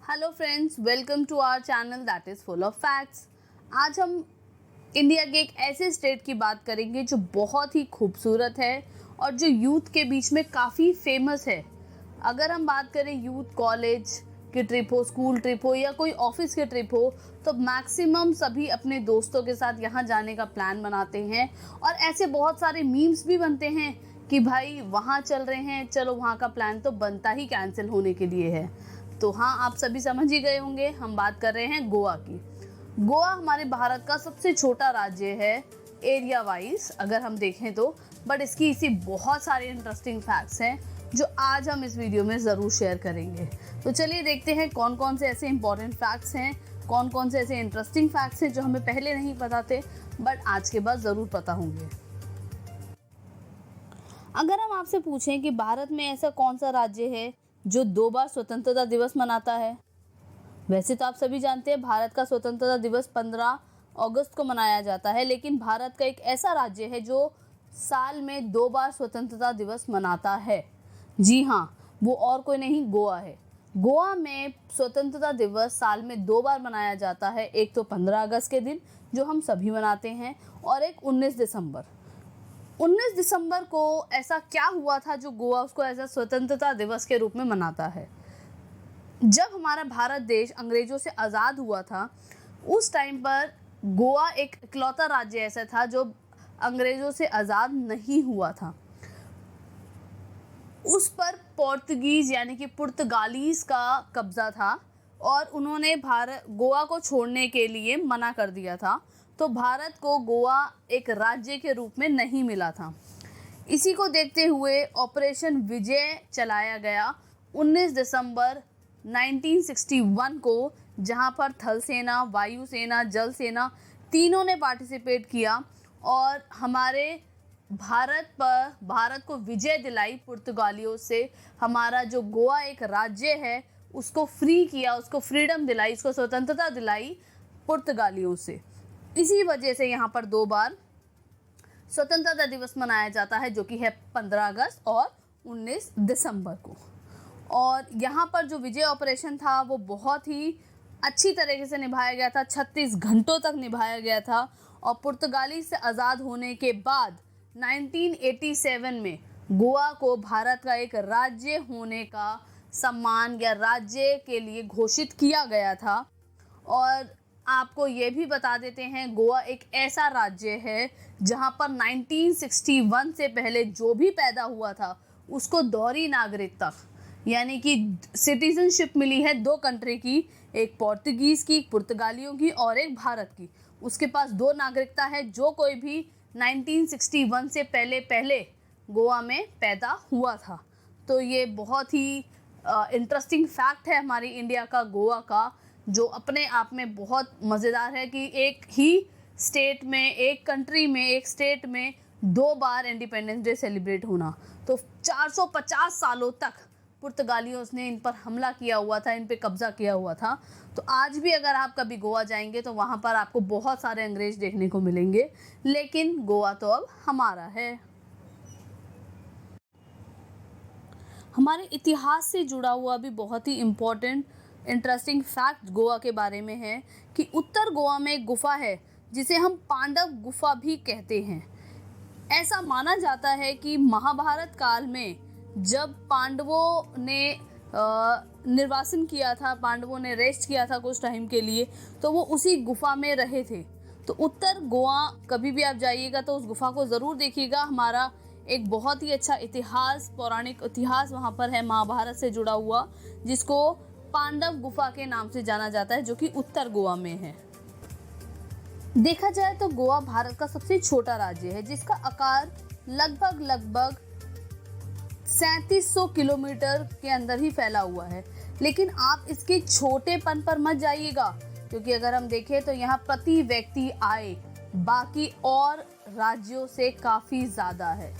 Hello friends, welcome to our channel that is full of facts. आज हम India के एक ऐसे स्टेट की बात करेंगे जो बहुत ही खूबसूरत है और जो यूथ के बीच में काफ़ी फेमस है। अगर हम बात करें यूथ कॉलेज की ट्रिप हो, स्कूल ट्रिप हो या कोई ऑफिस के ट्रिप हो, तो मैक्सिमम सभी अपने दोस्तों के साथ यहाँ जाने का प्लान बनाते हैं और ऐसे बहुत सारे मीम्स भी बनते हैं कि भाई वहाँ चल रहे हैं, चलो वहाँ का प्लान तो बनता ही कैंसिल होने के लिए है। तो हाँ, आप सभी समझ ही गए होंगे, हम बात कर रहे हैं गोवा की। गोवा हमारे भारत का सबसे छोटा राज्य है एरिया वाइज अगर हम देखें तो, बट इसकी इसी बहुत सारे इंटरेस्टिंग फैक्ट्स हैं जो आज हम इस वीडियो में ज़रूर शेयर करेंगे। तो चलिए देखते हैं कौन कौन से ऐसे इंपॉर्टेंट फैक्ट्स हैं, कौन कौन से ऐसे इंटरेस्टिंग फैक्ट्स हैं जो हमें पहले नहीं पता थे बट आज के बाद ज़रूर पता होंगे। अगर हम आपसे पूछें कि भारत में ऐसा कौन सा राज्य है जो 2 बार स्वतंत्रता दिवस मनाता है। वैसे तो आप सभी जानते हैं भारत का स्वतंत्रता दिवस 15 अगस्त को मनाया जाता है, लेकिन भारत का एक ऐसा राज्य है जो साल में 2 बार स्वतंत्रता दिवस मनाता है। जी हाँ, वो और कोई नहीं, गोवा है। गोवा में स्वतंत्रता दिवस साल में 2 बार मनाया जाता है, एक तो 15 अगस्त के दिन जो हम सभी मनाते हैं और एक 19 दिसंबर। 19 दिसंबर को ऐसा क्या हुआ था जो गोवा उसको ऐसा स्वतंत्रता दिवस के रूप में मनाता है। जब हमारा भारत देश अंग्रेजों से आज़ाद हुआ था, उस टाइम पर गोवा एक इकलौता राज्य ऐसा था जो अंग्रेजों से आज़ाद नहीं हुआ था। उस पर पोर्तुगीज़ यानी कि पुर्तगालीज़ का कब्ज़ा था और उन्होंने गोवा को छोड़ने के लिए मना कर दिया था। तो भारत को गोवा एक राज्य के रूप में नहीं मिला था। इसी को देखते हुए ऑपरेशन विजय चलाया गया 19 दिसंबर 1961 को, जहां पर थल सेना, वायु सेना, जल सेना तीनों ने पार्टिसिपेट किया और हमारे भारत को विजय दिलाई पुर्तगालियों से। हमारा जो गोवा एक राज्य है उसको फ्री किया, उसको फ्रीडम दिलाई, उसको स्वतंत्रता दिलाई पुर्तगालियों से। इसी वजह से यहाँ पर 2 बार स्वतंत्रता दिवस मनाया जाता है, जो कि है 15 अगस्त और 19 दिसंबर को। और यहाँ पर जो विजय ऑपरेशन था वो बहुत ही अच्छी तरीके से निभाया गया था, 36 घंटों तक निभाया गया था। और पुर्तगाली से आज़ाद होने के बाद 1987 में गोवा को भारत का एक राज्य होने का सम्मान या राज्य के लिए घोषित किया गया था। और आपको ये भी बता देते हैं, गोवा एक ऐसा राज्य है जहां पर 1961 से पहले जो भी पैदा हुआ था उसको दोहरी नागरिकता यानी कि सिटीजनशिप मिली है 2 कंट्री की, एक पोर्तुगीज़ की, पुर्तगालियों की और एक भारत की। उसके पास 2 नागरिकता है जो कोई भी 1961 से पहले गोवा में पैदा हुआ था। तो ये बहुत ही इंटरेस्टिंग फैक्ट है हमारी इंडिया का, गोवा का, जो अपने आप में बहुत मज़ेदार है कि एक ही स्टेट में, एक कंट्री में, एक स्टेट में 2 बार इंडिपेंडेंस डे सेलिब्रेट होना। तो 450 सालों तक पुर्तगालियों ने इन पर हमला किया हुआ था, इन पे कब्जा किया हुआ था। तो आज भी अगर आप कभी गोवा जाएंगे तो वहाँ पर आपको बहुत सारे अंग्रेज देखने को मिलेंगे, लेकिन गोवा तो अब हमारा है। हमारे इतिहास से जुड़ा हुआ भी बहुत ही इम्पोर्टेंट इंटरेस्टिंग फैक्ट गोवा के बारे में है कि उत्तर गोवा में एक गुफा है जिसे हम पांडव गुफा भी कहते हैं। ऐसा माना जाता है कि महाभारत काल में जब पांडवों ने निर्वासन किया था, पांडवों ने रेस्ट किया था कुछ टाइम के लिए, तो वो उसी गुफा में रहे थे। तो उत्तर गोवा कभी भी आप जाइएगा तो उस गुफा को ज़रूर देखिएगा। हमारा एक बहुत ही अच्छा इतिहास, पौराणिक इतिहास वहाँ पर है महाभारत से जुड़ा हुआ, जिसको पांडव गुफा के नाम से जाना जाता है, जो कि उत्तर गोवा में है। देखा जाए तो गोवा भारत का सबसे छोटा राज्य है जिसका आकार लगभग 3700 किलोमीटर के अंदर ही फैला हुआ है। लेकिन आप इसके छोटेपन पर मत जाइएगा, क्योंकि अगर हम देखें तो यहाँ प्रति व्यक्ति आय बाकी और राज्यों से काफ़ी ज़्यादा है,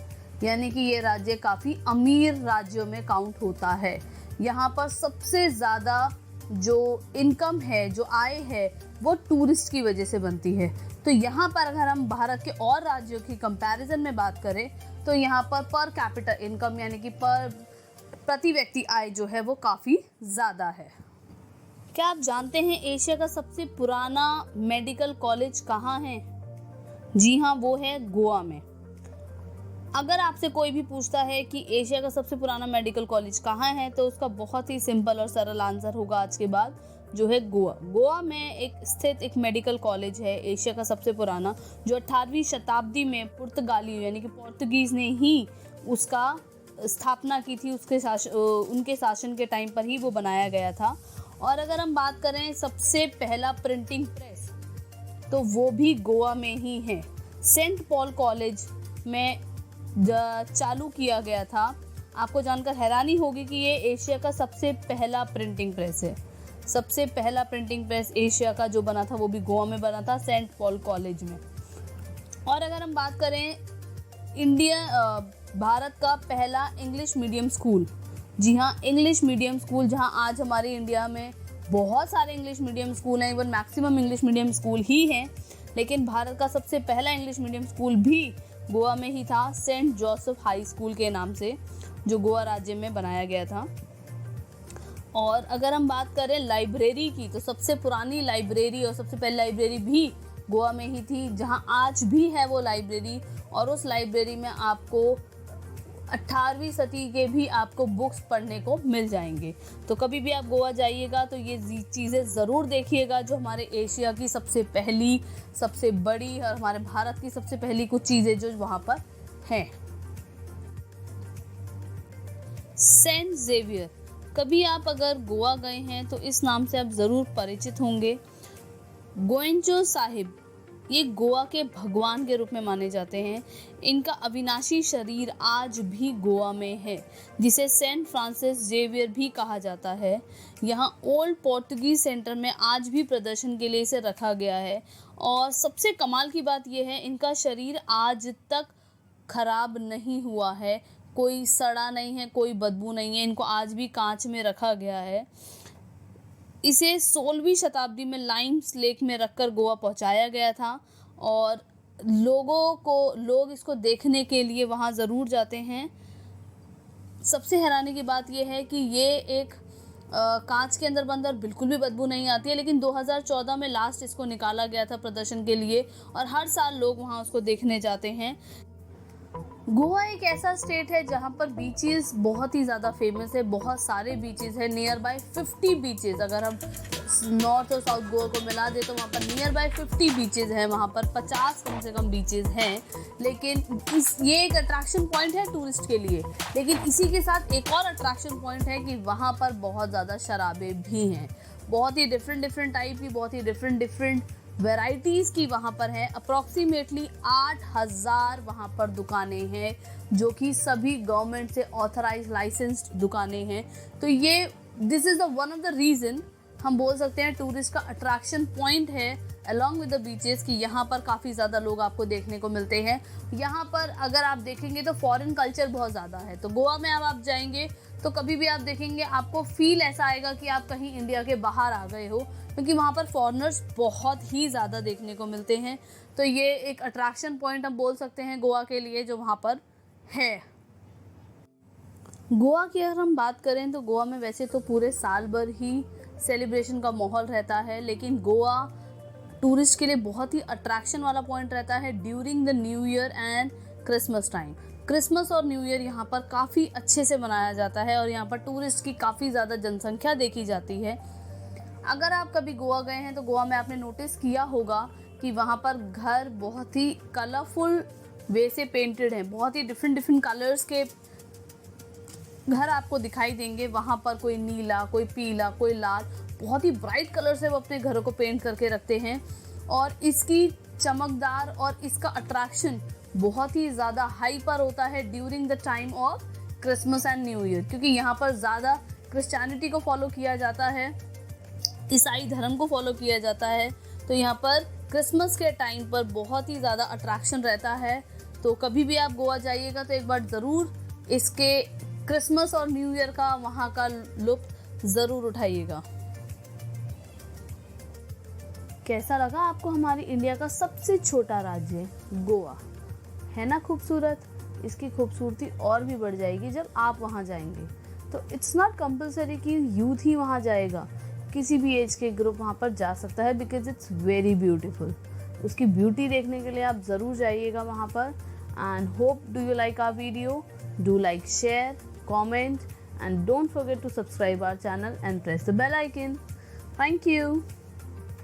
यानी कि ये राज्य काफ़ी अमीर राज्यों में काउंट होता है। यहाँ पर सबसे ज़्यादा जो इनकम है, जो आय है, वो टूरिस्ट की वजह से बनती है। तो यहाँ पर अगर हम भारत के और राज्यों की कंपैरिजन में बात करें तो यहाँ पर कैपिटा इनकम यानी कि प्रति व्यक्ति आय जो है वो काफ़ी ज़्यादा है। क्या आप जानते हैं एशिया का सबसे पुराना मेडिकल कॉलेज कहाँ है? जी हाँ, वो है गोवा में। अगर आपसे कोई भी पूछता है कि एशिया का सबसे पुराना मेडिकल कॉलेज कहाँ है, तो उसका बहुत ही सिंपल और सरल आंसर होगा आज के बाद, जो है गोवा। गोवा में स्थित एक मेडिकल कॉलेज है एशिया का सबसे पुराना, जो 18वीं शताब्दी में पुर्तगालियों यानी कि पोर्तुगीज ने ही उसका स्थापना की थी। उनके शासन के टाइम पर ही वो बनाया गया था। और अगर हम बात करें सबसे पहला प्रिंटिंग प्रेस, तो वो भी गोवा में ही है। सेंट पॉल कॉलेज में चालू किया गया था। आपको जानकर हैरानी होगी कि ये एशिया का सबसे पहला प्रिंटिंग प्रेस है। सबसे पहला प्रिंटिंग प्रेस एशिया का जो बना था वो भी गोवा में बना था, सेंट पॉल कॉलेज में। और अगर हम बात करें भारत का पहला इंग्लिश मीडियम स्कूल, जी हाँ, इंग्लिश मीडियम स्कूल, जहाँ आज हमारे इंडिया में बहुत सारे इंग्लिश मीडियम स्कूल हैं, even maximum English medium school ही हैं, लेकिन भारत का सबसे पहला इंग्लिश मीडियम स्कूल भी गोवा में ही था, सेंट जोसेफ हाई स्कूल के नाम से, जो गोवा राज्य में बनाया गया था। और अगर हम बात करें लाइब्रेरी की, तो सबसे पुरानी लाइब्रेरी और सबसे पहली लाइब्रेरी भी गोवा में ही थी, जहाँ आज भी है वो लाइब्रेरी। और उस लाइब्रेरी में आपको 18वीं सदी के भी आपको बुक्स पढ़ने को मिल जाएंगे। तो कभी भी आप गोवा जाइएगा तो ये चीज़ें ज़रूर देखिएगा, जो हमारे एशिया की सबसे पहली, सबसे बड़ी और हमारे भारत की सबसे पहली कुछ चीज़ें जो वहाँ पर हैं। सेंट जेवियर, कभी आप अगर गोवा गए हैं तो इस नाम से आप ज़रूर परिचित होंगे। गोएंचो साहिब, ये गोवा के भगवान के रूप में माने जाते हैं। इनका अविनाशी शरीर आज भी गोवा में है, जिसे सेंट फ्रांसिस जेवियर भी कहा जाता है। यहाँ ओल्ड पोर्टुगीज सेंटर में आज भी प्रदर्शन के लिए इसे रखा गया है। और सबसे कमाल की बात यह है, इनका शरीर आज तक खराब नहीं हुआ है, कोई सड़ा नहीं है, कोई बदबू नहीं है। इनको आज भी कांच में रखा गया है। इसे 16वीं शताब्दी में लाइम्स लेक में रखकर गोवा पहुंचाया गया था और लोग इसको देखने के लिए वहां ज़रूर जाते हैं। सबसे हैरानी की बात यह है कि ये एक कांच के अंदर बंद और बिल्कुल भी बदबू नहीं आती है, लेकिन 2014 में लास्ट इसको निकाला गया था प्रदर्शन के लिए और हर साल लोग वहां उसको देखने जाते हैं। गोवा एक ऐसा स्टेट है जहाँ पर बीचेस बहुत ही ज़्यादा फेमस है, बहुत सारे बीचेस हैं, नियर बाय 50 बीचेस। अगर हम नॉर्थ और साउथ गोवा को मिला दे तो वहाँ पर नियर बाय 50 बीचेस हैं, वहाँ पर 50 कम से कम बीचेस हैं। लेकिन ये एक अट्रैक्शन पॉइंट है टूरिस्ट के लिए, लेकिन इसी के साथ एक और अट्रैक्शन पॉइंट है कि वहाँ पर बहुत ज़्यादा शराबें भी हैं, बहुत ही डिफरेंट टाइप की, बहुत ही डिफरेंट वैरायटीज़ की वहाँ पर है। अप्रॉक्सीमेटली 8000 वहाँ पर दुकानें हैं, जो कि सभी गवर्नमेंट से ऑथराइज लाइसेंस्ड दुकानें हैं। तो ये this is the one of the reason हम बोल सकते हैं टूरिस्ट का अट्रैक्शन पॉइंट है अलॉन्ग विद द बीचेस, कि यहाँ पर काफ़ी ज़्यादा लोग आपको देखने को मिलते हैं। यहाँ पर अगर आप देखेंगे तो फॉरेन कल्चर बहुत ज़्यादा है। तो गोवा में अब आप जाएंगे तो कभी भी आप देखेंगे आपको फील ऐसा आएगा कि आप कहीं इंडिया के बाहर आ गए हो, क्योंकि वहाँ पर फॉरेनर्स बहुत ही ज़्यादा देखने को मिलते हैं। तो ये एक अट्रैक्शन पॉइंट हम बोल सकते हैं गोवा के लिए, जो वहाँ पर है। गोवा की अगर हम बात करें तो गोवा में वैसे तो पूरे साल भर ही सेलिब्रेशन का माहौल रहता है, लेकिन गोवा टूरिस्ट के लिए बहुत ही अट्रैक्शन वाला पॉइंट रहता है during the new year and Christmas time. Christmas और न्यू ईयर यहाँ पर काफ़ी अच्छे से मनाया जाता है और यहाँ पर टूरिस्ट की काफ़ी ज़्यादा जनसंख्या देखी जाती है। अगर आप कभी गोवा गए हैं तो गोवा में आपने नोटिस किया होगा कि वहाँ पर घर बहुत ही कलरफुल वे से पेंटेड हैं, बहुत ही डिफरेंट कलर्स के घर आपको दिखाई देंगे। वहाँ पर कोई नीला, कोई पीला, कोई लाल, बहुत ही ब्राइट कलर से वो अपने घरों को पेंट करके रखते हैं। और इसकी चमकदार और इसका अट्रैक्शन बहुत ही ज़्यादा हाइपर होता है during the time of Christmas and new year, क्योंकि यहाँ पर ज़्यादा क्रिश्चियनिटी को फॉलो किया जाता है, ईसाई धर्म को फॉलो किया जाता है। तो यहाँ पर क्रिसमस के टाइम पर बहुत ही ज़्यादा अट्रैक्शन रहता है। तो कभी भी आप गोवा जाइएगा तो एक बार ज़रूर इसके क्रिसमस और न्यू ईयर का वहाँ का लुत्फ ज़रूर उठाइएगा। कैसा लगा आपको हमारी इंडिया का सबसे छोटा राज्य गोवा? है ना खूबसूरत? इसकी खूबसूरती और भी बढ़ जाएगी जब आप वहाँ जाएंगे। तो इट्स नॉट कंपलसरी कि यूथ ही वहाँ जाएगा, किसी भी एज के ग्रुप वहाँ पर जा सकता है, बिकॉज इट्स वेरी ब्यूटीफुल। उसकी ब्यूटी देखने के लिए आप ज़रूर जाइएगा वहाँ पर। And hope do you like our video, do like, share, comment, and don't forget to subscribe our channel and press the bell icon. Thank you.